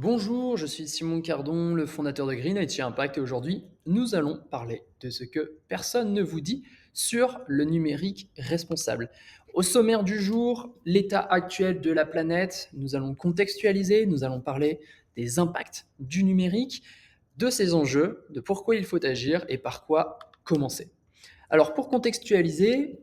Bonjour, je suis Simon Cardon, le fondateur de Green IT Impact et aujourd'hui, nous allons parler de ce que personne ne vous dit sur le numérique responsable. Au sommaire du jour, l'état actuel de la planète, nous allons contextualiser, nous allons parler des impacts du numérique, de ses enjeux, de pourquoi il faut agir et par quoi commencer. Alors pour contextualiser,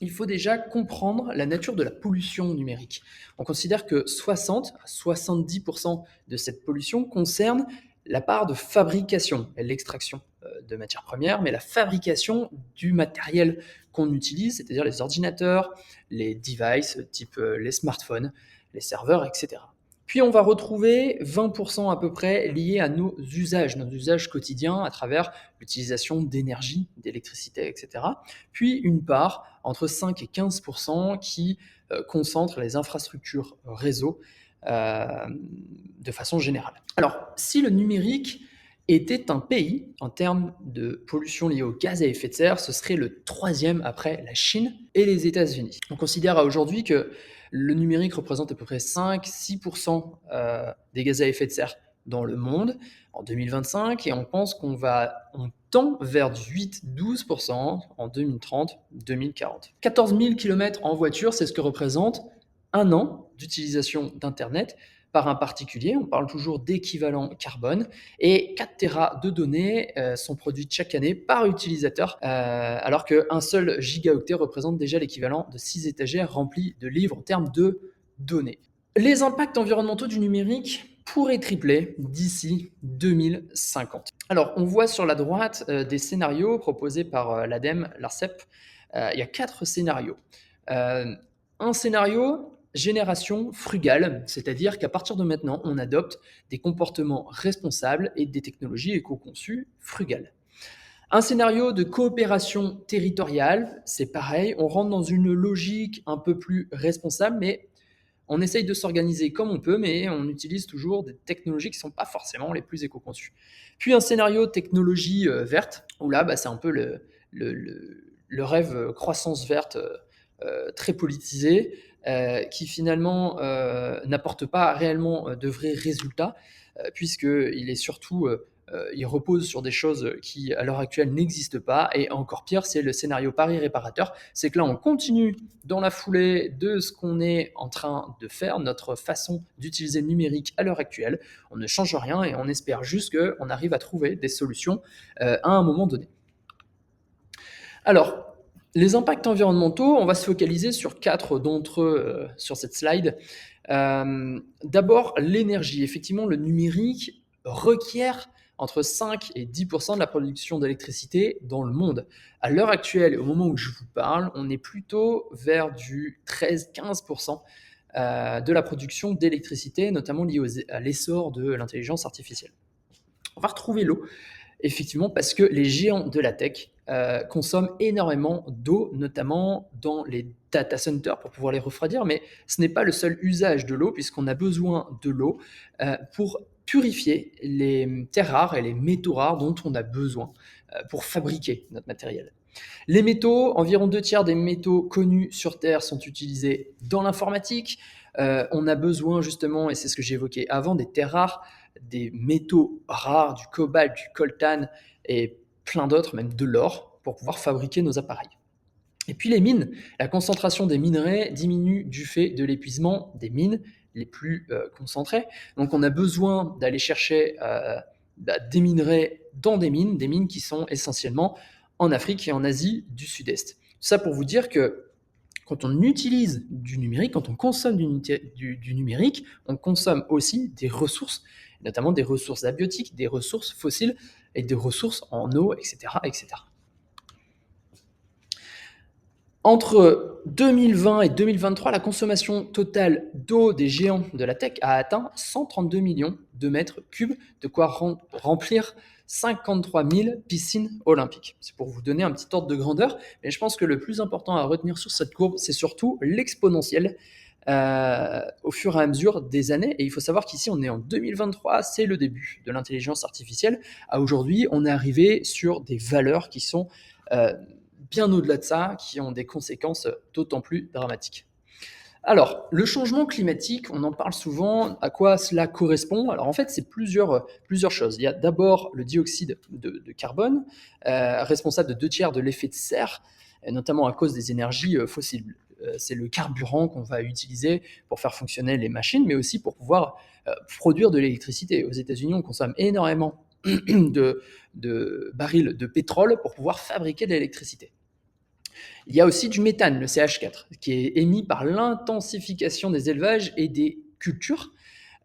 il faut déjà comprendre la nature de la pollution numérique. On considère que 60 à 70% de cette pollution concerne la part de fabrication et l'extraction de matières premières, mais la fabrication du matériel qu'on utilise, c'est-à-dire les ordinateurs, les devices type les smartphones, les serveurs, etc. Puis on va retrouver 20% à peu près liés à nos usages quotidiens à travers l'utilisation d'énergie, d'électricité, etc. Puis une part entre 5 et 15% qui concentre les infrastructures réseau euh, de façon générale. Alors, si le numérique était un pays en termes de pollution liée aux gaz à effet de serre, ce serait le troisième après la Chine et les États-Unis. On considère aujourd'hui que le numérique représente à peu près 5-6% des gaz à effet de serre dans le monde en 2025 et on pense on tend vers du 8-12% en 2030-2040. 14 000 km en voiture, c'est ce que représente un an d'utilisation d'Internet par un particulier. On parle toujours d'équivalent carbone et 4 Tera de données sont produites chaque année par utilisateur, alors qu'un seul gigaoctet représente déjà l'équivalent de 6 étagères remplies de livres en termes de données. Les impacts environnementaux du numérique pourraient tripler d'ici 2050. Alors, on voit sur la droite des scénarios proposés par l'ADEME, l'ARCEP. Il y a 4 scénarios. Un scénario, génération frugale, c'est-à-dire qu'à partir de maintenant, on adopte des comportements responsables et des technologies éco-conçues frugales. Un scénario de coopération territoriale, c'est pareil, on rentre dans une logique un peu plus responsable, mais on essaye de s'organiser comme on peut, mais on utilise toujours des technologies qui ne sont pas forcément les plus éco-conçues. Puis un scénario technologie verte, où là, c'est un peu le rêve croissance verte très politisé, qui finalement n'apporte pas réellement de vrais résultats, puisqu'il est surtout il repose sur des choses qui, à l'heure actuelle, n'existent pas. Et encore pire, c'est le scénario pari réparateur. C'est que là, on continue dans la foulée de ce qu'on est en train de faire, notre façon d'utiliser le numérique à l'heure actuelle. On ne change rien et on espère juste qu'on arrive à trouver des solutions à un moment donné. Alors, les impacts environnementaux, on va se focaliser sur 4 d'entre eux sur cette slide. D'abord, l'énergie. Effectivement, le numérique requiert entre 5 et 10% de la production d'électricité dans le monde. À l'heure actuelle, au moment où je vous parle, on est plutôt vers du 13-15% de la production d'électricité, notamment liée à l'essor de l'intelligence artificielle. On va retrouver l'eau, effectivement, parce que les géants de la tech consomment énormément d'eau, notamment dans les data centers pour pouvoir les refroidir, mais ce n'est pas le seul usage de l'eau, puisqu'on a besoin de l'eau pour purifier les terres rares et les métaux rares dont on a besoin pour fabriquer notre matériel. Les métaux, environ 2 tiers des métaux connus sur Terre sont utilisés dans l'informatique. On a besoin justement, et c'est ce que j'évoquais avant, des terres rares, des métaux rares, du cobalt, du coltan et plein d'autres, même de l'or, pour pouvoir fabriquer nos appareils. Et puis les mines, la concentration des minerais diminue du fait de l'épuisement des mines les plus concentrées. Donc on a besoin d'aller chercher des minerais dans des mines qui sont essentiellement en Afrique et en Asie du Sud-Est. Ça pour vous dire que quand on utilise du numérique, quand on consomme du numérique, on consomme aussi des ressources, notamment des ressources abiotiques, des ressources fossiles et des ressources en eau, etc. etc. Entre 2020 et 2023, la consommation totale d'eau des géants de la tech a atteint 132 millions de mètres cubes, de quoi remplir 53 000 piscines olympiques. C'est pour vous donner un petit ordre de grandeur, mais je pense que le plus important à retenir sur cette courbe, c'est surtout l'exponentielle au fur et à mesure des années. Et il faut savoir qu'ici, on est en 2023, c'est le début de l'intelligence artificielle. À aujourd'hui, on est arrivé sur des valeurs qui sont bien au-delà de ça, qui ont des conséquences d'autant plus dramatiques. Alors, le changement climatique, on en parle souvent. À quoi cela correspond? Alors, en fait, c'est plusieurs choses. Il y a d'abord le dioxyde de carbone, responsable de 2 tiers de l'effet de serre, et notamment à cause des énergies fossiles. C'est le carburant qu'on va utiliser pour faire fonctionner les machines, mais aussi pour pouvoir produire de l'électricité. Aux États-Unis, on consomme énormément de barils de pétrole pour pouvoir fabriquer de l'électricité. Il y a aussi du méthane, le CH4, qui est émis par l'intensification des élevages et des cultures.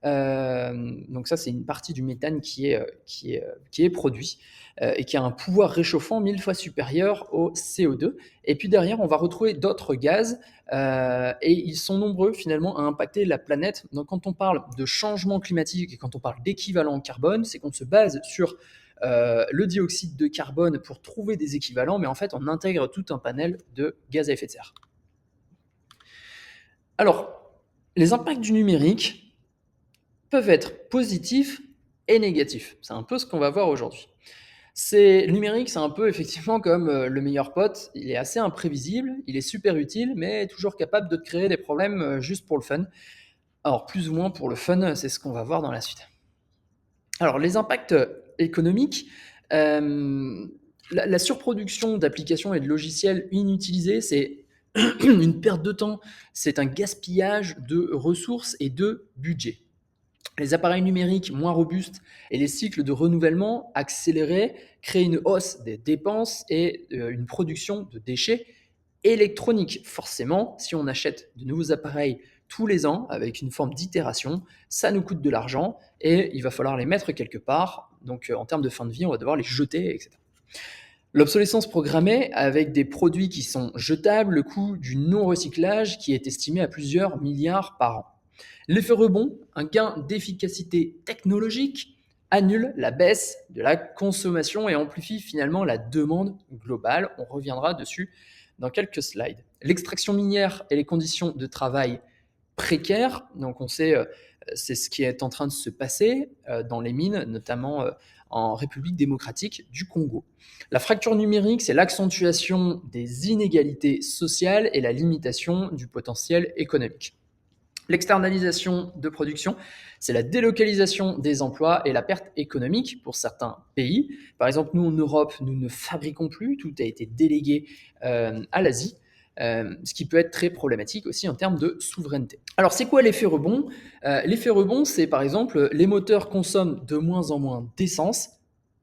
Donc ça, c'est une partie du méthane qui est produit et qui a un pouvoir réchauffant 1000 fois supérieur au CO2. Et puis derrière, on va retrouver d'autres gaz et ils sont nombreux finalement à impacter la planète. Donc quand on parle de changement climatique et quand on parle d'équivalent carbone, c'est qu'on se base sur le dioxyde de carbone pour trouver des équivalents, mais en fait, on intègre tout un panel de gaz à effet de serre. Alors, les impacts du numérique peuvent être positifs et négatifs. C'est un peu ce qu'on va voir aujourd'hui. Le numérique, c'est un peu effectivement comme le meilleur pote. Il est assez imprévisible, il est super utile, mais toujours capable de te créer des problèmes juste pour le fun. Alors, plus ou moins pour le fun, c'est ce qu'on va voir dans la suite. Alors, les impacts économiques, la surproduction d'applications et de logiciels inutilisés, c'est une perte de temps, c'est un gaspillage de ressources et de budget. Les appareils numériques moins robustes et les cycles de renouvellement accélérés créent une hausse des dépenses et une production de déchets électroniques. Forcément, si on achète de nouveaux appareils tous les ans avec une forme d'itération, ça nous coûte de l'argent et il va falloir les mettre quelque part. Donc en termes de fin de vie, on va devoir les jeter, etc. L'obsolescence programmée avec des produits qui sont jetables, le coût du non-recyclage qui est estimé à plusieurs milliards par an. L'effet rebond, un gain d'efficacité technologique, annule la baisse de la consommation et amplifie finalement la demande globale. On reviendra dessus dans quelques slides. L'extraction minière et les conditions de travail précaires, donc on sait, c'est ce qui est en train de se passer dans les mines, notamment en République démocratique du Congo. La fracture numérique, c'est l'accentuation des inégalités sociales et la limitation du potentiel économique. L'externalisation de production, c'est la délocalisation des emplois et la perte économique pour certains pays. Par exemple, nous en Europe, nous ne fabriquons plus, tout a été délégué à l'Asie, ce qui peut être très problématique aussi en termes de souveraineté. Alors, c'est quoi l'effet rebond? L'effet rebond, c'est par exemple, les moteurs consomment de moins en moins d'essence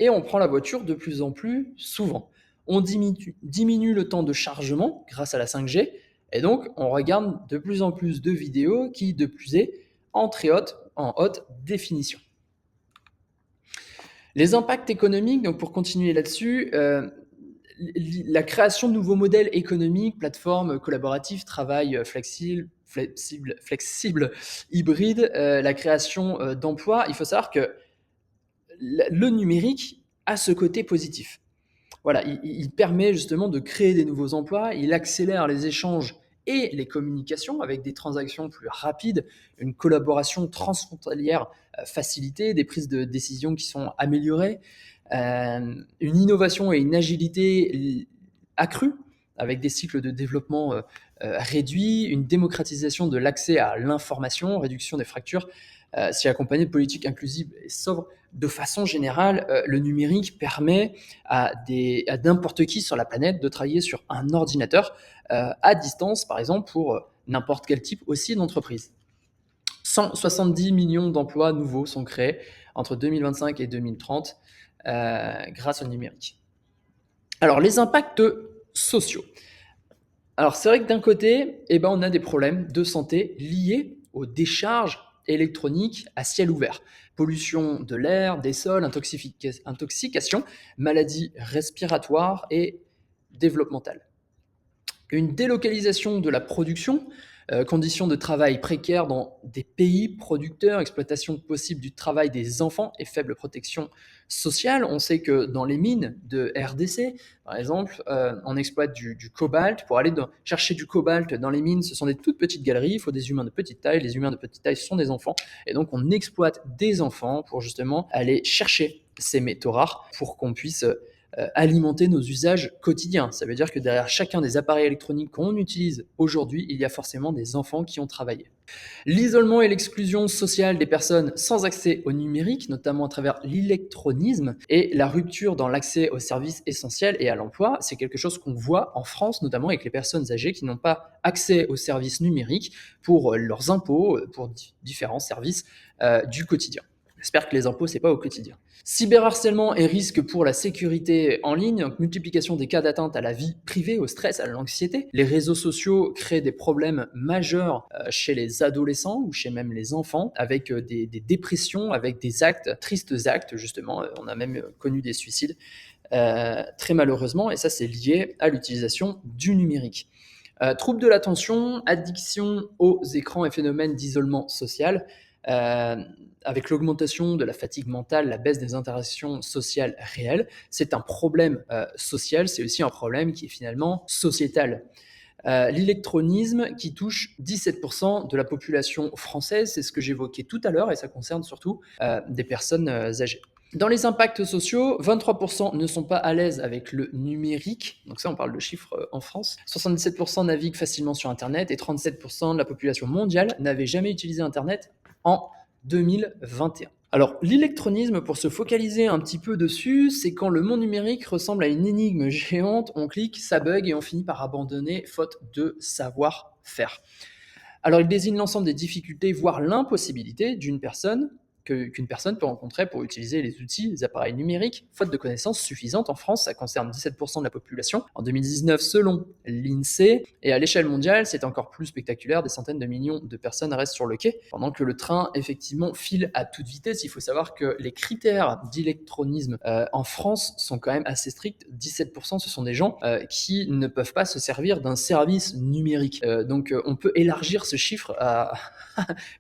et on prend la voiture de plus en plus souvent. On diminue le temps de chargement grâce à la 5G, et donc, on regarde de plus en plus de vidéos qui, de plus est, en haute définition. Les impacts économiques, donc pour continuer là-dessus, la création de nouveaux modèles économiques, plateformes collaboratives, travail flexible, hybride, la création d'emplois. Il faut savoir que le numérique a ce côté positif. Voilà, il permet justement de créer des nouveaux emplois, il accélère les échanges et les communications avec des transactions plus rapides, une collaboration transfrontalière facilitée, des prises de décision qui sont améliorées, une innovation et une agilité accrue avec des cycles de développement réduits, une démocratisation de l'accès à l'information, réduction des fractures, si accompagné de politiques inclusives et sobres. De façon générale, le numérique permet à n'importe qui sur la planète de travailler sur un ordinateur à distance, par exemple, pour n'importe quel type aussi d'entreprise. 170 millions d'emplois nouveaux sont créés entre 2025 et 2030 grâce au numérique. Alors, les impacts sociaux. Alors, c'est vrai que d'un côté, on a des problèmes de santé liés aux décharges électroniques à ciel ouvert. Pollution de l'air, des sols, intoxication, maladies respiratoires et développementales. Une délocalisation de la production, conditions de travail précaires dans des pays producteurs, exploitation possible du travail des enfants et faible protection sociale. On sait que dans les mines de RDC, par exemple, on exploite du cobalt. Pour aller chercher du cobalt dans les mines, ce sont des toutes petites galeries, il faut des humains de petite taille. Les humains de petite taille sont des enfants. Et donc on exploite des enfants pour justement aller chercher ces métaux rares pour qu'on puisse alimenter nos usages quotidiens. Ça veut dire que derrière chacun des appareils électroniques qu'on utilise aujourd'hui, il y a forcément des enfants qui ont travaillé. L'isolement et l'exclusion sociale des personnes sans accès au numérique, notamment à travers l'électronisme, et la rupture dans l'accès aux services essentiels et à l'emploi, c'est quelque chose qu'on voit en France, notamment avec les personnes âgées qui n'ont pas accès aux services numériques pour leurs impôts, pour différents services du quotidien. J'espère que les impôts, c'est pas au quotidien. Cyberharcèlement et risque pour la sécurité en ligne, donc multiplication des cas d'atteinte à la vie privée, au stress, à l'anxiété. Les réseaux sociaux créent des problèmes majeurs chez les adolescents ou chez même les enfants, avec des dépressions, avec des actes, tristes actes justement. On a même connu des suicides, très malheureusement, et ça c'est lié à l'utilisation du numérique. Troubles de l'attention, addiction aux écrans et phénomènes d'isolement social. Euh, avec l'augmentation de la fatigue mentale, la baisse des interactions sociales réelles, c'est un problème social, c'est aussi un problème qui est finalement sociétal. L'électronisme qui touche 17% de la population française, c'est ce que j'évoquais tout à l'heure et ça concerne surtout des personnes âgées. Dans les impacts sociaux, 23% ne sont pas à l'aise avec le numérique. Donc ça, on parle de chiffres en France. 77% naviguent facilement sur Internet et 37% de la population mondiale n'avait jamais utilisé Internet en 2021. Alors, l'électronisme, pour se focaliser un petit peu dessus, c'est quand le monde numérique ressemble à une énigme géante, on clique, ça bug et on finit par abandonner faute de savoir-faire. Alors, il désigne l'ensemble des difficultés, voire l'impossibilité qu'une personne peut rencontrer pour utiliser les outils, les appareils numériques, faute de connaissances suffisantes. En France, ça concerne 17% de la population. En 2019, selon l'INSEE, et à l'échelle mondiale, c'est encore plus spectaculaire, des centaines de millions de personnes restent sur le quai, pendant que le train, effectivement, file à toute vitesse. Il faut savoir que les critères d'électronisme en France sont quand même assez stricts. 17%, ce sont des gens qui ne peuvent pas se servir d'un service numérique. Donc, on peut élargir ce chiffre à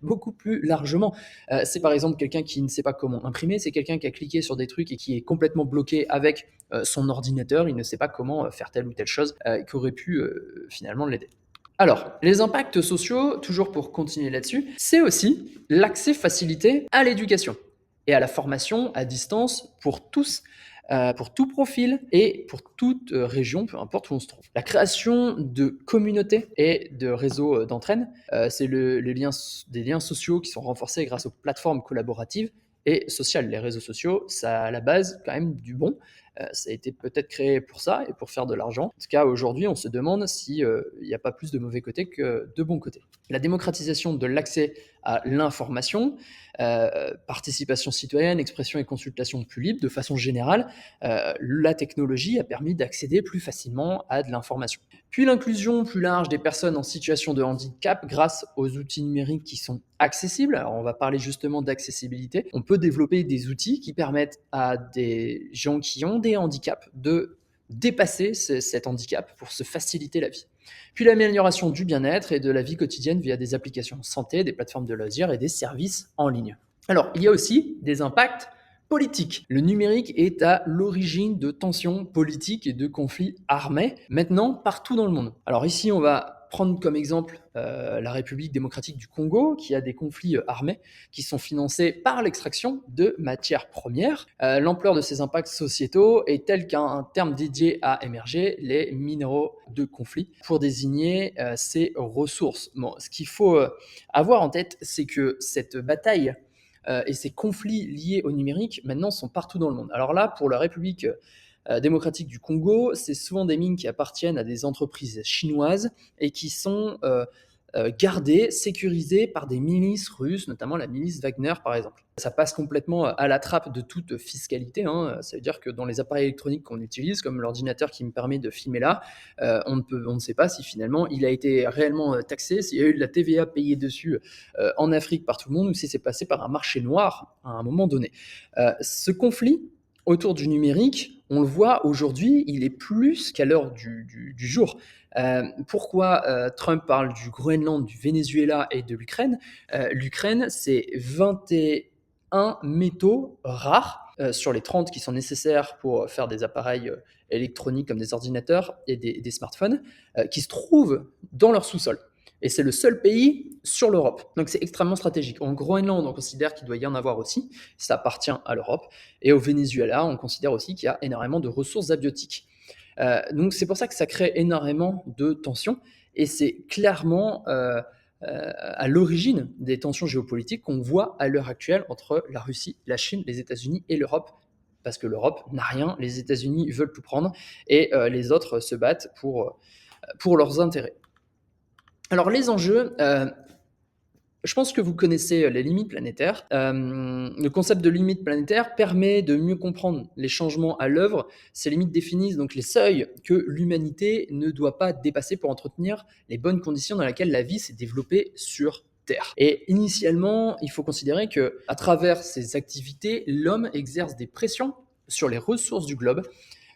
beaucoup plus largement. C'est par exemple quelqu'un qui ne sait pas comment imprimer, c'est quelqu'un qui a cliqué sur des trucs et qui est complètement bloqué avec son ordinateur, il ne sait pas comment faire telle ou telle chose qui aurait pu finalement l'aider. Alors, les impacts sociaux, toujours pour continuer là-dessus, c'est aussi l'accès facilité à l'éducation et à la formation à distance pour tous, pour tout profil et pour toute région, peu importe où on se trouve. La création de communautés et de réseaux d'entraîne, c'est des liens sociaux qui sont renforcés grâce aux plateformes collaboratives et sociales. Les réseaux sociaux, ça a à la base quand même du bon. Ça a été peut-être créé pour ça et pour faire de l'argent. En tout cas, aujourd'hui, on se demande s'il n'y a pas plus de mauvais côtés que de bons côtés. La démocratisation de l'accès à l'information, participation citoyenne, expression et consultation plus libre, de façon générale, la technologie a permis d'accéder plus facilement à de l'information. Puis l'inclusion plus large des personnes en situation de handicap grâce aux outils numériques qui sont accessibles. Alors on va parler justement d'accessibilité. On peut développer des outils qui permettent à des gens qui ont des handicaps de dépasser cet handicap pour se faciliter la vie. Puis l'amélioration du bien-être et de la vie quotidienne via des applications santé, des plateformes de loisirs et des services en ligne. Alors, il y a aussi des impacts politiques. Le numérique est à l'origine de tensions politiques et de conflits armés, maintenant partout dans le monde. Alors ici, on va prendre comme exemple la République démocratique du Congo, qui a des conflits armés qui sont financés par l'extraction de matières premières. L'ampleur de ces impacts sociétaux est telle qu'un terme dédié a émergé, les minéraux de conflit, pour désigner ces ressources. Bon, ce qu'il faut avoir en tête, c'est que cette bataille et ces conflits liés au numérique, maintenant, sont partout dans le monde. Alors là, pour la République démocratique du Congo, c'est souvent des mines qui appartiennent à des entreprises chinoises et qui sont gardées, sécurisées par des milices russes, notamment la milice Wagner par exemple. Ça passe complètement à la trappe de toute fiscalité, hein. Ça veut dire que dans les appareils électroniques qu'on utilise, comme l'ordinateur qui me permet de filmer là, on ne sait pas si finalement il a été réellement taxé, s'il y a eu de la TVA payée dessus en Afrique par tout le monde, ou si c'est passé par un marché noir à un moment donné. Ce conflit autour du numérique, on le voit aujourd'hui, il est plus qu'à l'heure du jour. Pourquoi Trump parle du Groenland, du Venezuela et de l'Ukraine? L'Ukraine, c'est 21 métaux rares sur les 30 qui sont nécessaires pour faire des appareils électroniques comme des ordinateurs et des smartphones qui se trouvent dans leur sous-sol. Et c'est le seul pays sur l'Europe. Donc c'est extrêmement stratégique. En Groenland, on considère qu'il doit y en avoir aussi. Ça appartient à l'Europe. Et au Venezuela, on considère aussi qu'il y a énormément de ressources abiotiques. Donc c'est pour ça que ça crée énormément de tensions. Et c'est clairement à l'origine des tensions géopolitiques qu'on voit à l'heure actuelle entre la Russie, la Chine, les États-Unis et l'Europe. Parce que l'Europe n'a rien, les États-Unis veulent tout prendre et les autres se battent pour leurs intérêts. Alors les enjeux, je pense que vous connaissez les limites planétaires. Le concept de limite planétaire permet de mieux comprendre les changements à l'œuvre. Ces limites définissent donc les seuils que l'humanité ne doit pas dépasser pour entretenir les bonnes conditions dans lesquelles la vie s'est développée sur Terre. Et initialement, il faut considérer que, à travers ces activités, l'homme exerce des pressions sur les ressources du globe,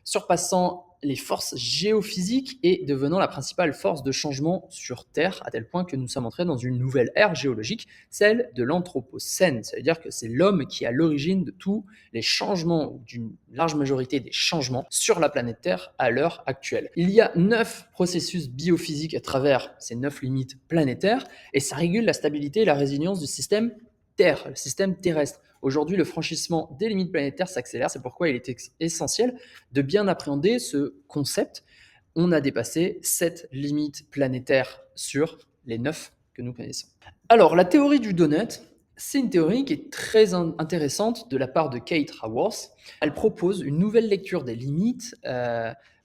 surpassant les forces géophysiques et devenant la principale force de changement sur Terre, à tel point que nous sommes entrés dans une nouvelle ère géologique, celle de l'Anthropocène. Ça veut dire que c'est l'homme qui est à l'origine de tous les changements, ou d'une large majorité des changements sur la planète Terre à l'heure actuelle. Il y a 9 processus biophysiques à travers ces 9 limites planétaires, et ça régule la stabilité et la résilience du système Terre, le système terrestre. Aujourd'hui, le franchissement des limites planétaires s'accélère, c'est pourquoi il est essentiel de bien appréhender ce concept. On a dépassé 7 limites planétaires sur les 9 que nous connaissons. Alors, la théorie du donut, c'est une théorie qui est très intéressante de la part de Kate Raworth. Elle propose une nouvelle lecture des limites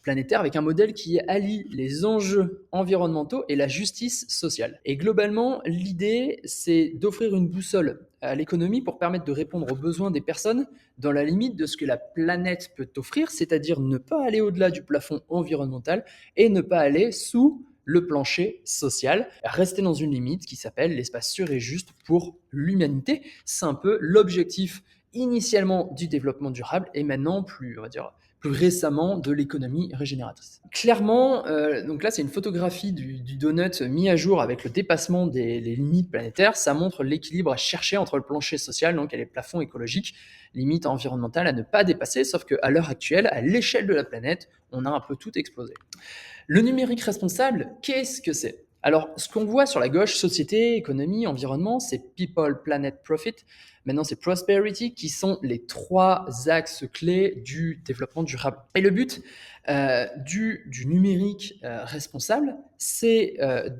planétaire avec un modèle qui allie les enjeux environnementaux et la justice sociale. Et globalement, l'idée, c'est d'offrir une boussole à l'économie pour permettre de répondre aux besoins des personnes dans la limite de ce que la planète peut offrir, c'est-à-dire ne pas aller au-delà du plafond environnemental et ne pas aller sous le plancher social, rester dans une limite qui s'appelle l'espace sûr et juste pour l'humanité. C'est un peu l'objectif initialement du développement durable et maintenant plus, on va dire, plus récemment de l'économie régénératrice. Clairement, donc là c'est une photographie du donut mis à jour avec le dépassement des limites planétaires. Ça montre l'équilibre à chercher entre le plancher social, donc et les plafonds écologiques, limites environnementales à ne pas dépasser, sauf qu'à l'heure actuelle, à l'échelle de la planète, on a un peu tout explosé. Le numérique responsable, qu'est-ce que c'est? Alors, ce qu'on voit sur la gauche, société, économie, environnement, c'est people, planet, profit. Maintenant, c'est prosperity, qui sont les 3 axes clés du développement durable. Et le but du numérique responsable, c'est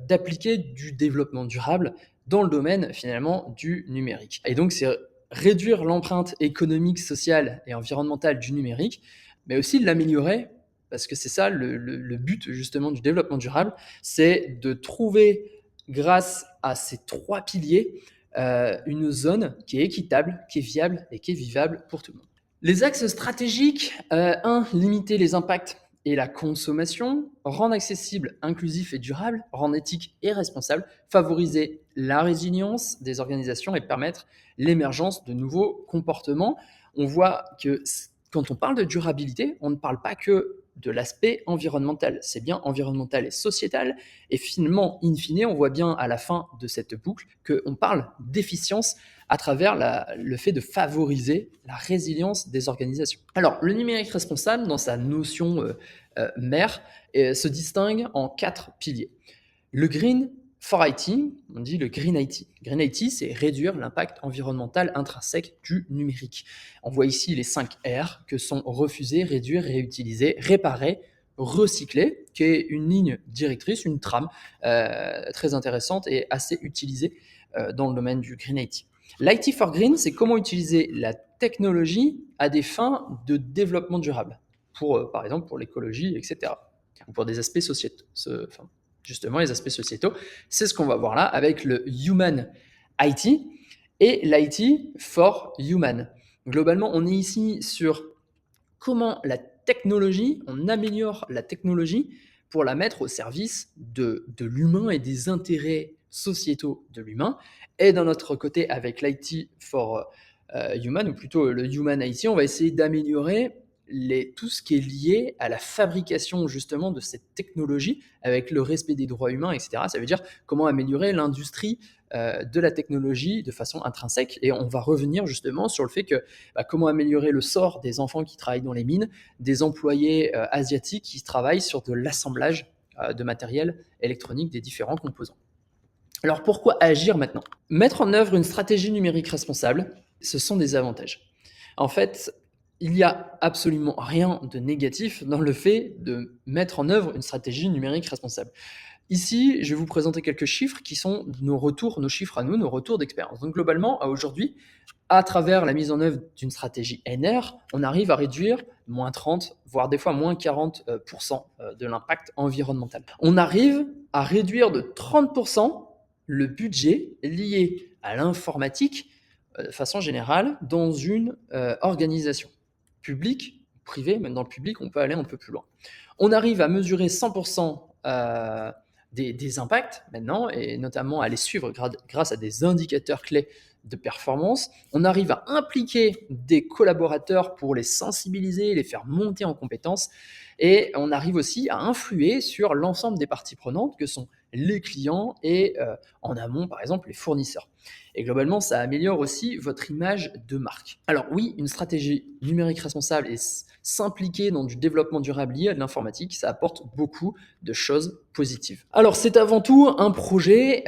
d'appliquer du développement durable dans le domaine, finalement, du numérique. Et donc, c'est réduire l'empreinte économique, sociale et environnementale du numérique, mais aussi l'améliorer parce que c'est ça le but justement du développement durable, c'est de trouver, grâce à ces 3 piliers, une zone qui est équitable, qui est viable et qui est vivable pour tout le monde. Les axes stratégiques, 1, limiter les impacts et la consommation, rendre accessible, inclusif et durable, rendre éthique et responsable, favoriser la résilience des organisations et permettre l'émergence de nouveaux comportements. On voit que quand on parle de durabilité, on ne parle pas que de l'aspect environnemental. C'est bien environnemental et sociétal. Et finalement, in fine, on voit bien à la fin de cette boucle qu'on parle d'efficience à travers le fait de favoriser la résilience des organisations. Alors, le numérique responsable, dans sa notion mère, se distingue en 4 piliers. Le green for IT, on dit le Green IT. Green IT, c'est réduire l'impact environnemental intrinsèque du numérique. On voit ici les 5 R que sont refuser, réduire, réutiliser, réparer, recycler, qui est une ligne directrice, une trame très intéressante et assez utilisée dans le domaine du Green IT. L'IT for Green, c'est comment utiliser la technologie à des fins de développement durable, pour, par exemple pour l'écologie, etc. Ou pour des aspects sociétaux. Justement, les aspects sociétaux, c'est ce qu'on va voir là avec le Human IT et l'IT for Human. Globalement, on est ici sur comment la technologie, on améliore la technologie pour la mettre au service de l'humain et des intérêts sociétaux de l'humain. Et d'un autre côté, avec l'IT for Human, ou plutôt le Human IT, on va essayer d'améliorer tout ce qui est lié à la fabrication justement de cette technologie avec le respect des droits humains, etc. Ça veut dire comment améliorer l'industrie de la technologie de façon intrinsèque. Et on va revenir justement sur le fait que comment améliorer le sort des enfants qui travaillent dans les mines, des employés asiatiques qui travaillent sur de l'assemblage de matériel électronique des différents composants. Alors pourquoi agir maintenant? Mettre en œuvre une stratégie numérique responsable, ce sont des avantages. En fait, il n'y a absolument rien de négatif dans le fait de mettre en œuvre une stratégie numérique responsable. Ici, je vais vous présenter quelques chiffres qui sont nos retours, nos chiffres à nous, nos retours d'expérience. Donc globalement, à aujourd'hui, à travers la mise en œuvre d'une stratégie NR, on arrive à réduire moins 30, voire des fois moins 40% de l'impact environnemental. On arrive à réduire de 30% le budget lié à l'informatique de façon générale dans une organisation publique, privée, même dans le public, on peut aller un peu plus loin. On arrive à mesurer 100% des impacts maintenant, et notamment à les suivre grâce à des indicateurs clés de performance. On arrive à impliquer des collaborateurs pour les sensibiliser, les faire monter en compétences, et on arrive aussi à influer sur l'ensemble des parties prenantes que sont les clients et en amont, par exemple, les fournisseurs. Et globalement, ça améliore aussi votre image de marque. Alors oui, une stratégie numérique responsable et s'impliquer dans du développement durable lié à de l'informatique, ça apporte beaucoup de choses positives. Alors c'est avant tout un projet.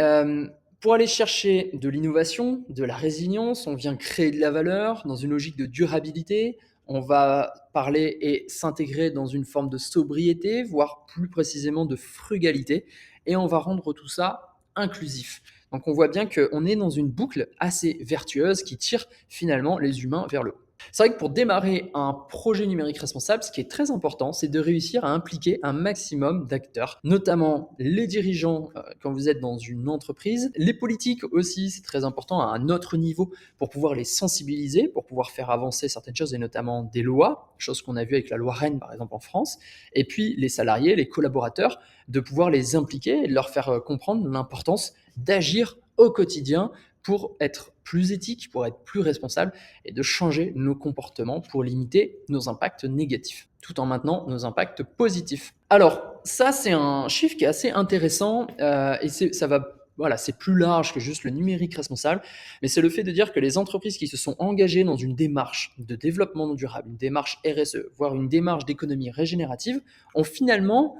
Pour aller chercher de l'innovation, de la résilience, on vient créer de la valeur dans une logique de durabilité. On va parler et s'intégrer dans une forme de sobriété, voire plus précisément de frugalité, et on va rendre tout ça inclusif. Donc on voit bien qu'on est dans une boucle assez vertueuse qui tire finalement les humains vers le haut. C'est vrai que pour démarrer un projet numérique responsable, ce qui est très important, c'est de réussir à impliquer un maximum d'acteurs, notamment les dirigeants quand vous êtes dans une entreprise, les politiques aussi, c'est très important à un autre niveau pour pouvoir les sensibiliser, pour pouvoir faire avancer certaines choses et notamment des lois, chose qu'on a vu avec la loi Rennes par exemple en France, et puis les salariés, les collaborateurs, de pouvoir les impliquer et de leur faire comprendre l'importance d'agir au quotidien pour être plus éthique, pour être plus responsable et de changer nos comportements pour limiter nos impacts négatifs, tout en maintenant nos impacts positifs. Alors, ça, c'est un chiffre qui est assez intéressant et ça va. Voilà, c'est plus large que juste le numérique responsable, mais c'est le fait de dire que les entreprises qui se sont engagées dans une démarche de développement durable, une démarche RSE, voire une démarche d'économie régénérative, ont finalement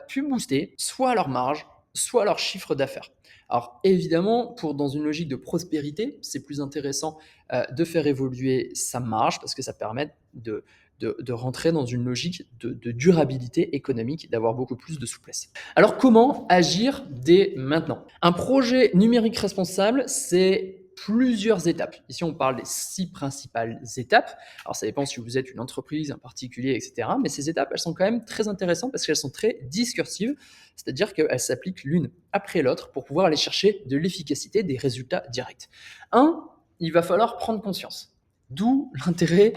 pu booster soit leur marge, soit leur chiffre d'affaires. Alors évidemment, dans une logique de prospérité, c'est plus intéressant de faire évoluer sa marge parce que ça permet de rentrer dans une logique de durabilité économique, d'avoir beaucoup plus de souplesse. Alors comment agir dès maintenant? Un projet numérique responsable, c'est plusieurs étapes. Ici, on parle des 6 principales étapes. Alors, ça dépend si vous êtes une entreprise, un particulier, etc. Mais ces étapes, elles sont quand même très intéressantes parce qu'elles sont très discursives, c'est-à-dire qu'elles s'appliquent l'une après l'autre pour pouvoir aller chercher de l'efficacité, des résultats directs. Un, il va falloir prendre conscience. D'où l'intérêt,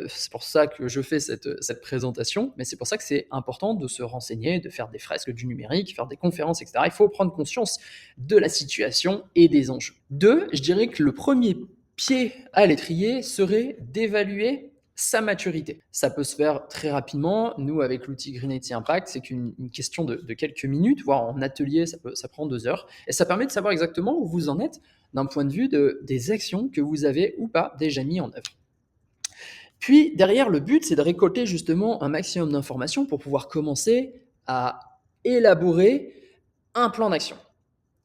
c'est pour ça que je fais cette présentation, mais c'est pour ça que c'est important de se renseigner, de faire des fresques du numérique, faire des conférences, etc. Il faut prendre conscience de la situation et des enjeux. Deux, je dirais que le premier pied à l'étrier serait d'évaluer sa maturité. Ça peut se faire très rapidement. Nous, avec l'outil Green IT Impact, c'est qu'une question de quelques minutes, voire en atelier, ça prend 2 heures. Et ça permet de savoir exactement où vous en êtes d'un point de vue des actions que vous avez ou pas déjà mis en œuvre. Puis derrière, le but, c'est de récolter justement un maximum d'informations pour pouvoir commencer à élaborer un plan d'action.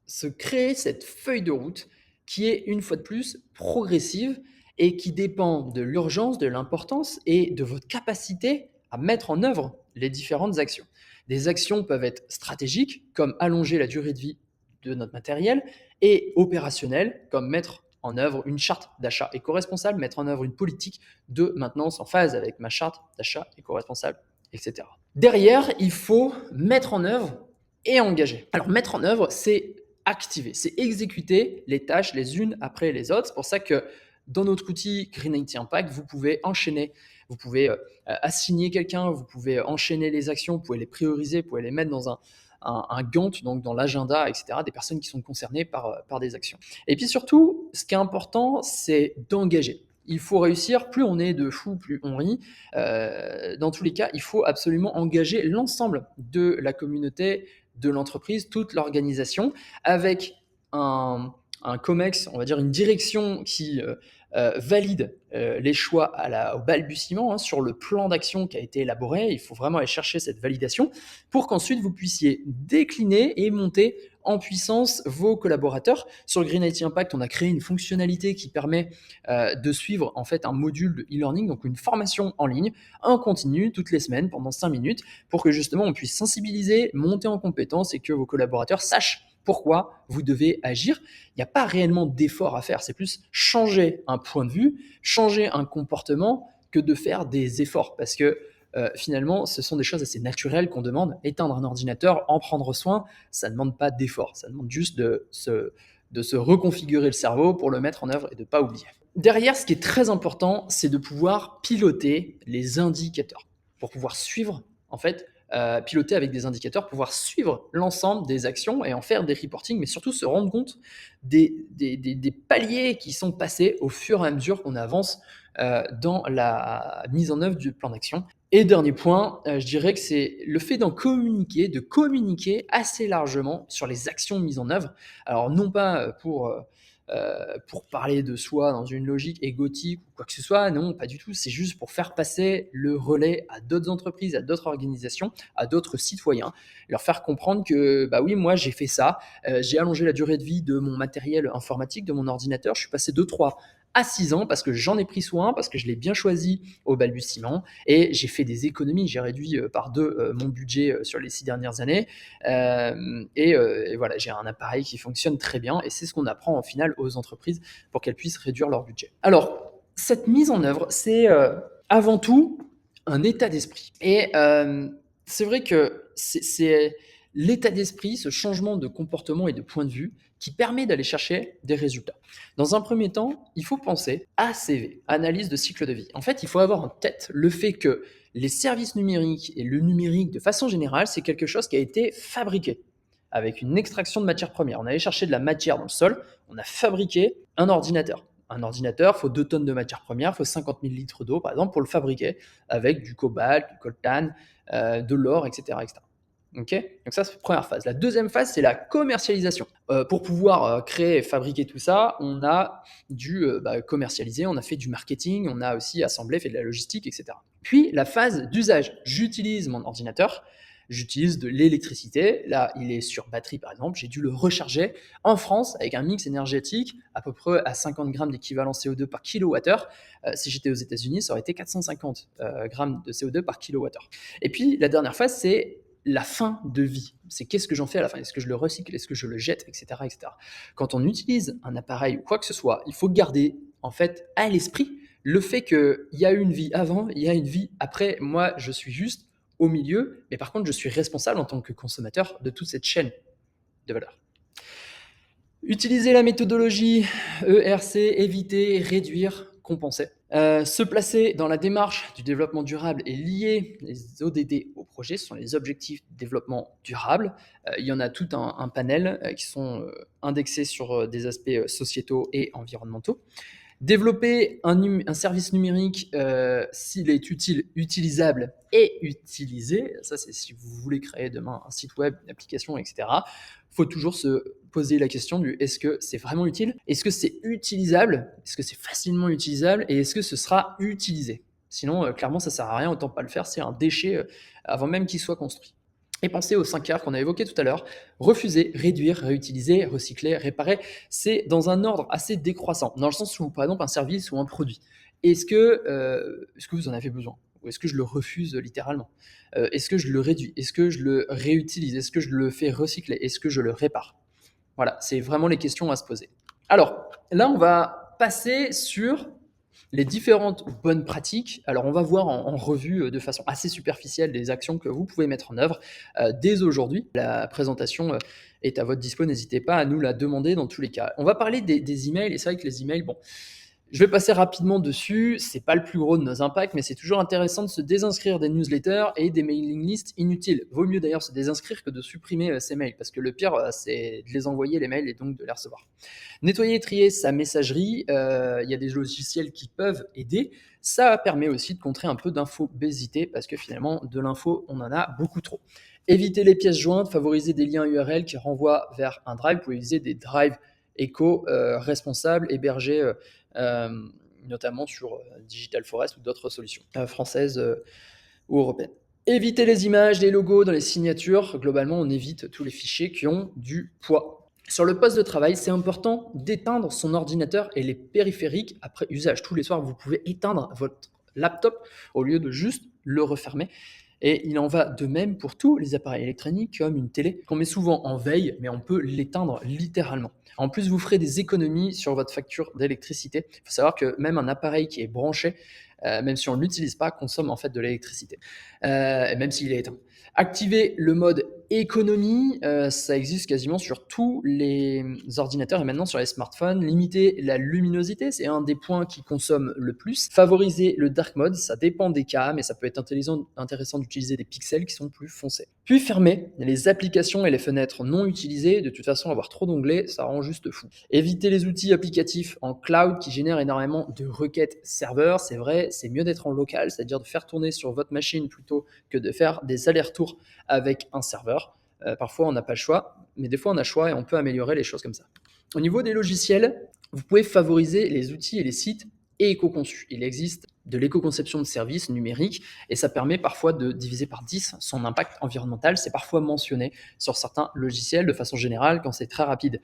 Se créer cette feuille de route qui est, une fois de plus, progressive et qui dépend de l'urgence, de l'importance et de votre capacité à mettre en œuvre les différentes actions. Des actions peuvent être stratégiques, comme allonger la durée de vie de notre matériel, et opérationnelles, comme mettre en œuvre une charte d'achat éco-responsable, mettre en œuvre une politique de maintenance en phase avec ma charte d'achat éco-responsable, etc. Derrière, il faut mettre en œuvre et engager. Alors, mettre en œuvre, c'est activer, c'est exécuter les tâches les unes après les autres. C'est pour ça que dans notre outil Green IT Impact, vous pouvez enchaîner, vous pouvez assigner quelqu'un, vous pouvez enchaîner les actions, vous pouvez les prioriser, vous pouvez les mettre dans un Gantt, donc dans l'agenda, etc., des personnes qui sont concernées par des actions. Et puis surtout, ce qui est important, c'est d'engager. Il faut réussir, plus on est de fous, plus on rit. Dans tous les cas, il faut absolument engager l'ensemble de la communauté, de l'entreprise, toute l'organisation, avec un COMEX, on va dire une direction qui valide les choix au balbutiement sur le plan d'action qui a été élaboré. Il faut vraiment aller chercher cette validation pour qu'ensuite vous puissiez décliner et monter en puissance vos collaborateurs. Sur le Green IT Impact, on a créé une fonctionnalité qui permet de suivre en fait un module de e-learning, donc une formation en ligne, en continu, toutes les semaines, pendant 5 minutes, pour que justement on puisse sensibiliser, monter en compétences et que vos collaborateurs sachent pourquoi vous devez agir. Il n'y a pas réellement d'effort à faire, c'est plus changer un point de vue, changer un comportement que de faire des efforts. Parce que finalement, ce sont des choses assez naturelles qu'on demande. Éteindre un ordinateur, en prendre soin, ça ne demande pas d'effort. Ça demande juste de se reconfigurer le cerveau pour le mettre en œuvre et de ne pas oublier. Derrière, ce qui est très important, c'est de pouvoir piloter les indicateurs pour pouvoir suivre, en fait, piloter avec des indicateurs, pouvoir suivre l'ensemble des actions et en faire des reportings, mais surtout se rendre compte des paliers qui sont passés au fur et à mesure qu'on avance dans la mise en œuvre du plan d'action. Et dernier point, je dirais que c'est le fait de communiquer assez largement sur les actions mises en œuvre. Alors non pas pour parler de soi dans une logique égotique ou quoi que ce soit, non, pas du tout. C'est juste pour faire passer le relais à d'autres entreprises, à d'autres organisations, à d'autres citoyens, leur faire comprendre que, bah oui, moi j'ai fait ça, j'ai allongé la durée de vie de mon matériel informatique, de mon ordinateur, je suis passé de 3 à 6 ans parce que j'en ai pris soin, parce que je l'ai bien choisi au balbutiement et j'ai fait des économies. J'ai réduit par 2 mon budget sur les 6 dernières années. Et voilà, j'ai un appareil qui fonctionne très bien et c'est ce qu'on apprend au final aux entreprises pour qu'elles puissent réduire leur budget. Alors, cette mise en œuvre, c'est avant tout un état d'esprit. Et c'est vrai que c'est l'état d'esprit, ce changement de comportement et de point de vue qui permet d'aller chercher des résultats. Dans un premier temps, il faut penser ACV, analyse de cycle de vie. En fait, il faut avoir en tête le fait que les services numériques et le numérique de façon générale, c'est quelque chose qui a été fabriqué avec une extraction de matières premières. On allait chercher de la matière dans le sol, on a fabriqué un ordinateur. Un ordinateur, il faut 2 tonnes de matières premières, il faut 50 000 litres d'eau, par exemple, pour le fabriquer, avec du cobalt, du coltan, de l'or, etc., etc. Ok. Donc ça, c'est la première phase. La deuxième phase, c'est la commercialisation. Pour pouvoir créer et fabriquer tout ça, on a dû commercialiser, on a fait du marketing, on a aussi assemblé, fait de la logistique, etc. Puis la phase d'usage. J'utilise mon ordinateur, j'utilise de l'électricité. Là, il est sur batterie, par exemple. J'ai dû le recharger en France avec un mix énergétique à peu près à 50 grammes d'équivalent CO2 par kilowattheure. Si j'étais aux États-Unis, ça aurait été 450 grammes de CO2 par kilowattheure. Et puis, la dernière phase, c'est la fin de vie. C'est qu'est-ce que j'en fais à la fin? Est-ce que je le recycle? Est-ce que je le jette? Etc., etc. Quand on utilise un appareil ou quoi que ce soit, il faut garder en fait à l'esprit le fait qu'il y a une vie avant, il y a une vie après. Moi, je suis juste au milieu, mais par contre, je suis responsable en tant que consommateur de toute cette chaîne de valeur. Utiliser la méthodologie ERC, éviter, réduire, compenser. Se placer dans la démarche du développement durable et lier les ODD au projet, ce sont les objectifs de développement durable. Il y en a tout un panel qui sont indexés sur des aspects sociétaux et environnementaux. Développer un service numérique, s'il est utile, utilisable et utilisé, ça c'est si vous voulez créer demain un site web, une application, etc. Il faut toujours se poser la question du est-ce que c'est vraiment utile? Est-ce que c'est utilisable? Est-ce que c'est facilement utilisable? Et est-ce que ce sera utilisé? Sinon, clairement, ça sert à rien, autant pas le faire, c'est un déchet avant même qu'il soit construit. Et pensez aux 5 R qu'on a évoqués tout à l'heure. Refuser, réduire, réutiliser, recycler, réparer. C'est dans un ordre assez décroissant. Dans le sens où, par exemple, un service ou un produit. Est-ce que vous en avez besoin? Ou est-ce que je le refuse littéralement? Est-ce que je le réduis? Est-ce que je le réutilise? Est-ce que je le fais recycler? Est-ce que je le répare? Voilà, c'est vraiment les questions à se poser. Alors, là, on va passer sur les différentes bonnes pratiques. Alors, on va voir en revue de façon assez superficielle les actions que vous pouvez mettre en œuvre dès aujourd'hui. La présentation est à votre dispo, n'hésitez pas à nous la demander dans tous les cas. On va parler des emails, et c'est vrai que les emails, bon, je vais passer rapidement dessus, c'est pas le plus gros de nos impacts, mais c'est toujours intéressant de se désinscrire des newsletters et des mailing lists inutiles. Vaut mieux d'ailleurs se désinscrire que de supprimer ces mails, parce que le pire, c'est de les envoyer les mails et donc de les recevoir. Nettoyer et trier sa messagerie, il y a des logiciels qui peuvent aider. Ça permet aussi de contrer un peu d'infobésité, parce que finalement, de l'info, on en a beaucoup trop. Éviter les pièces jointes, favoriser des liens URL qui renvoient vers un drive. Vous pouvez utiliser des drives éco-responsables, hébergés notamment sur Digital Forest ou d'autres solutions françaises ou européennes. Évitez les images, les logos dans les signatures. Globalement, on évite tous les fichiers qui ont du poids. Sur le poste de travail, c'est important d'éteindre son ordinateur et les périphériques après usage. Tous les soirs, vous pouvez éteindre votre laptop au lieu de juste le refermer. Et il en va de même pour tous les appareils électroniques comme une télé qu'on met souvent en veille, mais on peut l'éteindre littéralement. En plus, vous ferez des économies sur votre facture d'électricité. Il faut savoir que même un appareil qui est branché, même si on ne l'utilise pas, consomme en fait de l'électricité, même s'il est éteint. Activer le mode économie, ça existe quasiment sur tous les ordinateurs et maintenant sur les smartphones. Limiter la luminosité, c'est un des points qui consomme le plus. Favoriser le dark mode, ça dépend des cas, mais ça peut être intéressant d'utiliser des pixels qui sont plus foncés. Puis fermer les applications et les fenêtres non utilisées. De toute façon, avoir trop d'onglets, ça rend juste fou. Éviter les outils applicatifs en cloud qui génèrent énormément de requêtes serveurs. C'est vrai, c'est mieux d'être en local, c'est-à-dire de faire tourner sur votre machine plutôt que de faire des allers-retours avec un serveur. Parfois, on n'a pas le choix, mais des fois, on a le choix et on peut améliorer les choses comme ça. Au niveau des logiciels, vous pouvez favoriser les outils et les sites éco-conçus. Il existe de l'éco-conception de services numériques et ça permet parfois de diviser par 10 son impact environnemental. C'est parfois mentionné sur certains logiciels de façon générale quand c'est très rapide,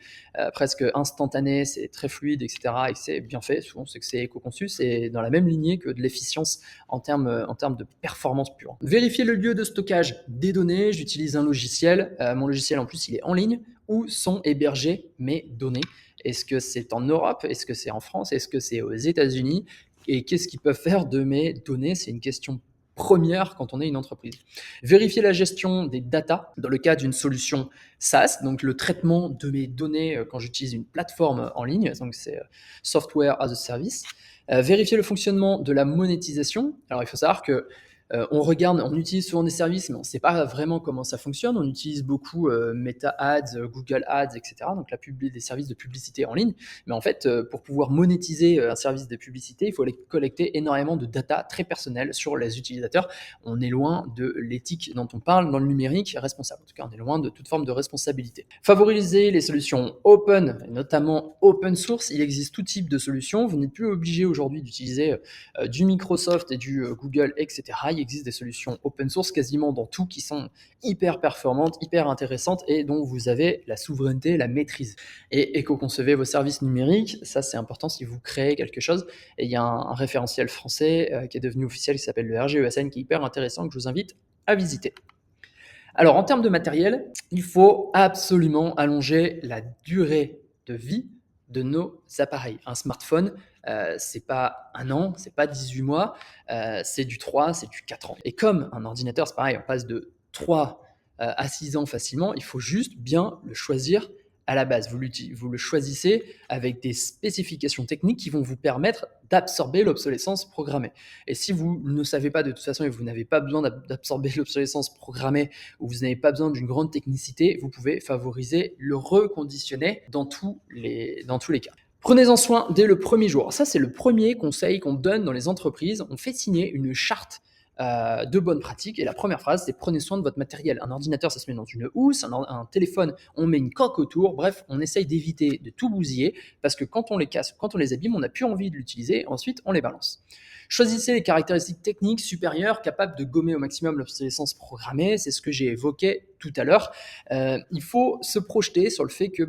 presque instantané, c'est très fluide, etc. et que c'est bien fait. Souvent, c'est que c'est éco-conçu. C'est dans la même lignée que de l'efficience en termes de performance pure. Vérifier le lieu de stockage des données. J'utilise un logiciel. Mon logiciel, en plus, il est en ligne. Où sont hébergées mes données? Est-ce que c'est en Europe? Est-ce que c'est en France? Est-ce que c'est aux États-Unis? Et qu'est-ce qu'ils peuvent faire de mes données? C'est une question première quand on est une entreprise. Vérifier la gestion des data dans le cas d'une solution SaaS, donc le traitement de mes données quand j'utilise une plateforme en ligne, donc c'est Software as a Service. Vérifier le fonctionnement de la monétisation. Alors il faut savoir que on utilise souvent des services, mais on ne sait pas vraiment comment ça fonctionne. On utilise beaucoup Meta Ads, Google Ads, etc. Donc des services de publicité en ligne. Mais en fait, pour pouvoir monétiser un service de publicité, il faut aller collecter énormément de data très personnelles sur les utilisateurs. On est loin de l'éthique dont on parle dans le numérique responsable. En tout cas, on est loin de toute forme de responsabilité. Favoriser les solutions open, notamment open source. Il existe tout type de solutions. Vous n'êtes plus obligé aujourd'hui d'utiliser du Microsoft et du Google, etc. Il existe des solutions open source quasiment dans tout qui sont hyper performantes, hyper intéressantes et dont vous avez la souveraineté, la maîtrise. Et éco-concevez vos services numériques, ça c'est important si vous créez quelque chose. Et il y a un référentiel français qui est devenu officiel qui s'appelle le RGESN qui est hyper intéressant que je vous invite à visiter. Alors en termes de matériel, il faut absolument allonger la durée de vie de nos appareils. Un smartphone, c'est pas un an, c'est pas 18 mois, c'est du 3, c'est du 4 ans. Et comme un ordinateur, c'est pareil, on passe de 3 à 6 ans facilement, il faut juste bien le choisir à la base. Vous le choisissez avec des spécifications techniques qui vont vous permettre d'absorber l'obsolescence programmée. Et si vous ne savez pas de toute façon et vous n'avez pas besoin d'absorber l'obsolescence programmée ou vous n'avez pas besoin d'une grande technicité, vous pouvez favoriser le reconditionner dans tous les cas. Prenez-en soin dès le premier jour. Ça, c'est le premier conseil qu'on donne dans les entreprises. On fait signer une charte de bonnes pratiques. Et la première phrase, c'est prenez soin de votre matériel. Un ordinateur, ça se met dans une housse. Un téléphone, on met une coque autour. Bref, on essaye d'éviter de tout bousiller parce que quand on les casse, quand on les abîme, on n'a plus envie de l'utiliser. Ensuite, on les balance. Choisissez les caractéristiques techniques supérieures capables de gommer au maximum l'obsolescence programmée. C'est ce que j'ai évoqué tout à l'heure. Il faut se projeter sur le fait que,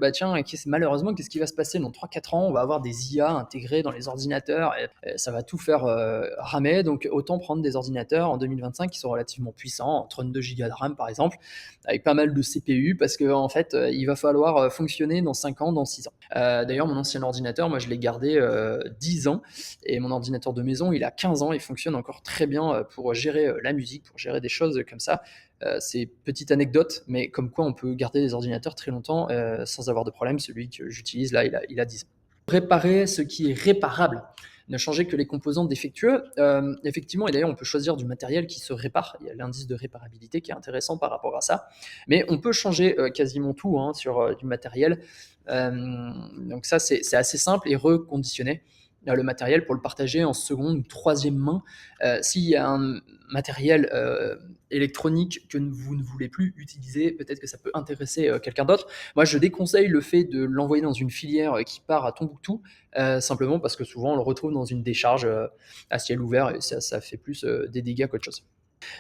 malheureusement, qu'est-ce qui va se passer dans 3-4 ans? On va avoir des IA intégrées dans les ordinateurs et ça va tout faire ramer. Donc, autant prendre des ordinateurs en 2025 qui sont relativement puissants, 32 Go de RAM par exemple, avec pas mal de CPU parce qu'en en fait, il va falloir fonctionner dans 5 ans, dans 6 ans. D'ailleurs, mon ancien ordinateur, moi, je l'ai gardé 10 ans et mon ordinateur de maison, il a 15 ans, il fonctionne encore très bien pour gérer la musique, pour gérer des choses comme ça. C'est petite anecdote, mais comme quoi on peut garder des ordinateurs très longtemps sans avoir de problème. Celui que j'utilise là, il a 10 ans. Réparer ce qui est réparable. Ne changer que les composants défectueux. Effectivement, et d'ailleurs, on peut choisir du matériel qui se répare. Il y a l'indice de réparabilité qui est intéressant par rapport à ça. Mais on peut changer quasiment tout sur du matériel. Donc ça, c'est assez simple et reconditionner le matériel pour le partager en seconde ou troisième main. S'il y a un matériel électronique que vous ne voulez plus utiliser, peut-être que ça peut intéresser quelqu'un d'autre. Moi, je déconseille le fait de l'envoyer dans une filière qui part à Tombouctou, simplement parce que souvent on le retrouve dans une décharge à ciel ouvert et ça fait plus des dégâts qu'autre chose.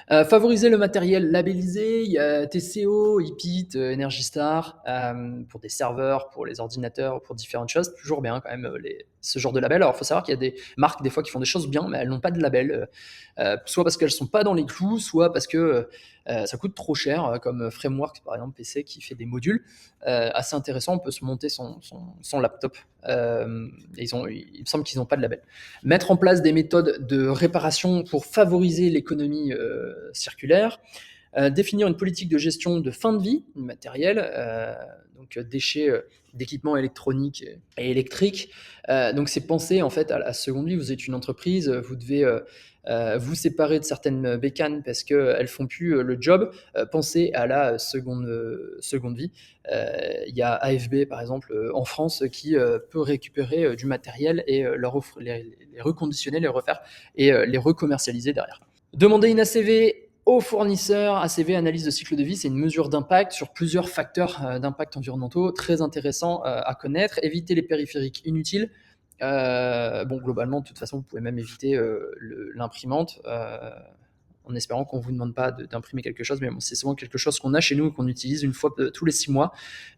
Favoriser le matériel labellisé, il y a TCO, Hipit, Energy Star, pour des serveurs, pour les ordinateurs, pour différentes choses. Toujours bien quand même, ce genre de label. Alors, il faut savoir qu'il y a des marques, des fois, qui font des choses bien, mais elles n'ont pas de label, soit parce qu'elles sont pas dans les clous, soit parce que, ça coûte trop cher, comme Frameworks, par exemple, PC, qui fait des modules, assez intéressants. On peut se monter son laptop. Il me semble qu'ils n'ont pas de label. Mettre en place des méthodes de réparation pour favoriser l'économie circulaire, définir une politique de gestion de fin de vie du matériel, donc déchets d'équipements électroniques et électriques. Donc c'est penser en fait à la seconde vie. Vous êtes une entreprise, vous devez vous séparer de certaines bécanes parce qu'elles font plus le job. Pensez à la seconde vie. Il y a AFB par exemple en France qui peut récupérer du matériel et les reconditionner, les refaire et les recommercialiser derrière. Demander une ACV au fournisseur. ACV, analyse de cycle de vie, c'est une mesure d'impact sur plusieurs facteurs d'impact environnementaux, très intéressant à connaître. Éviter les périphériques inutiles. Bon, globalement, de toute façon, vous pouvez même éviter l'imprimante en espérant qu'on ne vous demande pas d'imprimer quelque chose, mais bon, c'est souvent quelque chose qu'on a chez nous, qu'on utilise une fois tous les 6 mois.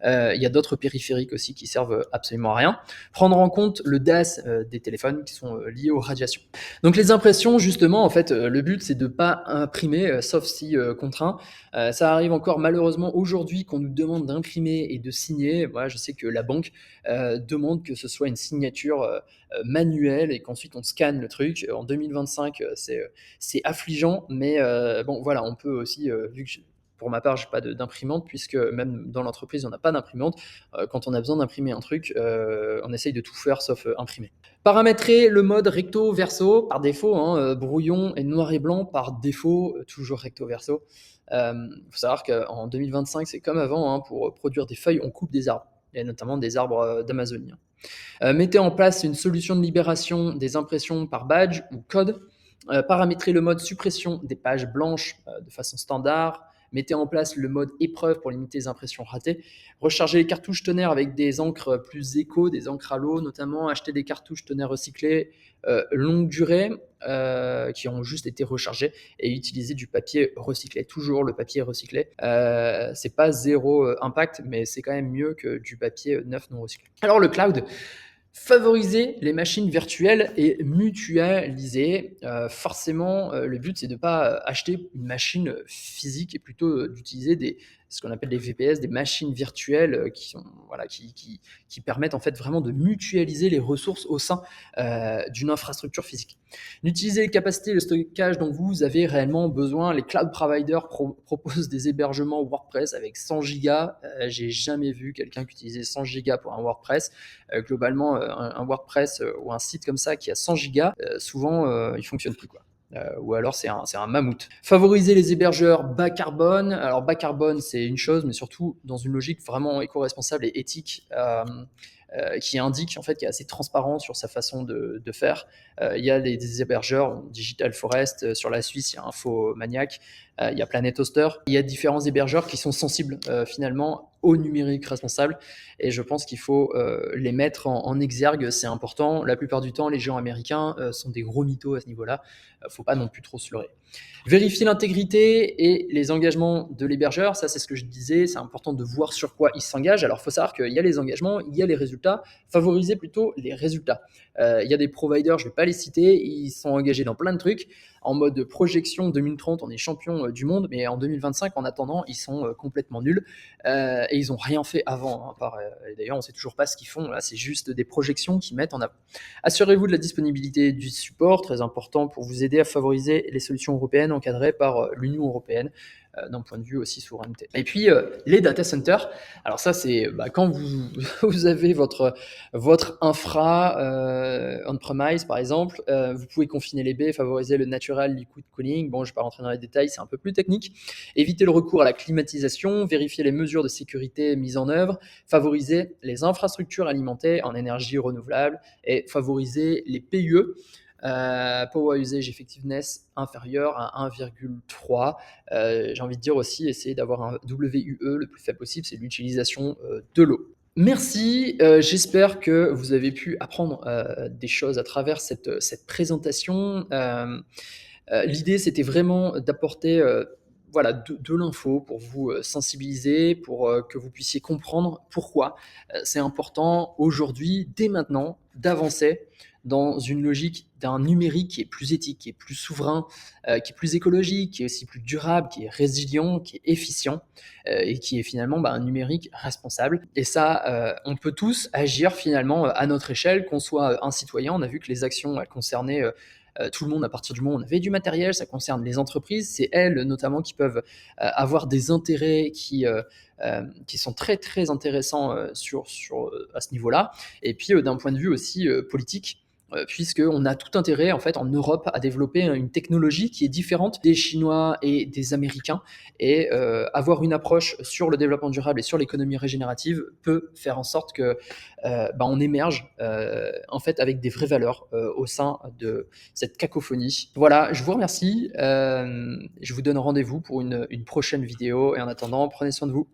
Il y a d'autres périphériques aussi qui servent absolument à rien. Prendre en compte le DAS des téléphones qui sont liés aux radiations. Donc les impressions, justement, en fait, le but, c'est de ne pas imprimer, sauf si contraint. Ça arrive encore malheureusement aujourd'hui qu'on nous demande d'imprimer et de signer. Voilà, je sais que la banque demande que ce soit une signature manuelle et qu'ensuite on scanne le truc. En 2025, c'est affligeant, mais bon, voilà, on peut aussi, vu que pour ma part, je n'ai pas d'imprimante, puisque même dans l'entreprise, on n'a pas d'imprimante. Quand on a besoin d'imprimer un truc, on essaye de tout faire sauf imprimer. Paramétrer le mode recto verso par défaut, hein, brouillon et noir et blanc par défaut, toujours recto verso. Il faut savoir qu'en 2025, c'est comme avant, hein, pour produire des feuilles, on coupe des arbres, et notamment des arbres d'Amazonie. Mettez en place une solution de libération des impressions par badge ou code. Paramétrer le mode suppression des pages blanches de façon standard. Mettez en place le mode épreuve pour limiter les impressions ratées. Recharger les cartouches tonnerre avec des encres plus éco, des encres à l'eau notamment. Acheter des cartouches tonnerre recyclées longue durée qui ont juste été rechargées et utiliser du papier recyclé. Toujours le papier recyclé. C'est pas zéro impact, mais c'est quand même mieux que du papier neuf non recyclé. Alors le cloud, favoriser les machines virtuelles et mutualiser. Forcément, le but, c'est de ne pas acheter une machine physique et plutôt d'utiliser ce qu'on appelle des VPS, des machines virtuelles voilà, qui permettent en fait vraiment de mutualiser les ressources au sein d'une infrastructure physique. D'utiliser les capacités de stockage dont vous avez réellement besoin. Les cloud providers proposent des hébergements WordPress avec 100 gigas. J'ai jamais vu quelqu'un qui utilisait 100 gigas pour un WordPress. Globalement, un WordPress ou un site comme ça qui a 100 gigas, souvent, il fonctionne plus, quoi. Ou alors c'est un mammouth. Favoriser les hébergeurs bas carbone. Alors bas carbone, c'est une chose, mais surtout dans une logique vraiment éco-responsable et éthique. Qui indique, en fait, qui est assez transparent sur sa façon de faire. Il y a des hébergeurs, Digital Forest, sur la Suisse, il y a Infomaniac, il y a Planet Hoster. Il y a différents hébergeurs qui sont sensibles finalement au numérique responsable et je pense qu'il faut les mettre en exergue, c'est important. La plupart du temps, les géants américains sont des gros mythos à ce niveau-là. Faut pas non plus trop se leurrer. Vérifier l'intégrité et les engagements de l'hébergeur, ça c'est ce que je disais, c'est important de voir sur quoi il s'engage. Alors il faut savoir qu'il y a les engagements, il y a les résultats, favoriser plutôt les résultats. Il y a des providers, je ne vais pas les citer, ils sont engagés dans plein de trucs, en mode projection 2030, on est champion du monde, mais en 2025, en attendant, ils sont complètement nuls et ils n'ont rien fait avant. Hein, et d'ailleurs, on ne sait toujours pas ce qu'ils font, là, c'est juste des projections qu'ils mettent en avant. Assurez-vous de la disponibilité du support, très important pour vous aider à favoriser les solutions européennes encadrées par l'Union européenne, d'un point de vue aussi souveraineté. Et puis, les data centers, alors ça, c'est quand vous avez votre infra on-premise, par exemple, vous pouvez confiner les baies, favoriser le natural liquid cooling. Bon, je ne vais pas rentrer dans les détails, c'est un peu plus technique. Éviter le recours à la climatisation, vérifier les mesures de sécurité mises en œuvre, favoriser les infrastructures alimentées en énergie renouvelable et favoriser les PUE. Power Usage Effectiveness inférieur à 1,3. J'ai envie de dire aussi, essayer d'avoir un WUE le plus faible possible, c'est l'utilisation de l'eau. Merci, j'espère que vous avez pu apprendre des choses à travers cette présentation. L'idée, c'était vraiment d'apporter, voilà, de l'info pour vous, sensibiliser, pour, que vous puissiez comprendre pourquoi, c'est important aujourd'hui, dès maintenant, d'avancer dans une logique d'un numérique qui est plus éthique, qui est plus souverain, qui est plus écologique, qui est aussi plus durable, qui est résilient, qui est efficient, et qui est finalement, bah, un numérique responsable. Et ça, on peut tous agir finalement, à notre échelle, qu'on soit, un citoyen. On a vu que les actions, elles concernaient, tout le monde à partir du moment où on avait du matériel. Ça concerne les entreprises, c'est elles notamment qui peuvent avoir des intérêts qui sont très très intéressants à ce niveau-là. Et puis d'un point de vue aussi politique, puisqu'on a tout intérêt en fait en Europe à développer une technologie qui est différente des Chinois et des Américains, et avoir une approche sur le développement durable et sur l'économie régénérative peut faire en sorte que bah, on émerge en fait avec des vraies valeurs au sein de cette cacophonie. Voilà, je vous remercie. Je vous donne rendez-vous pour une prochaine vidéo et en attendant, prenez soin de vous.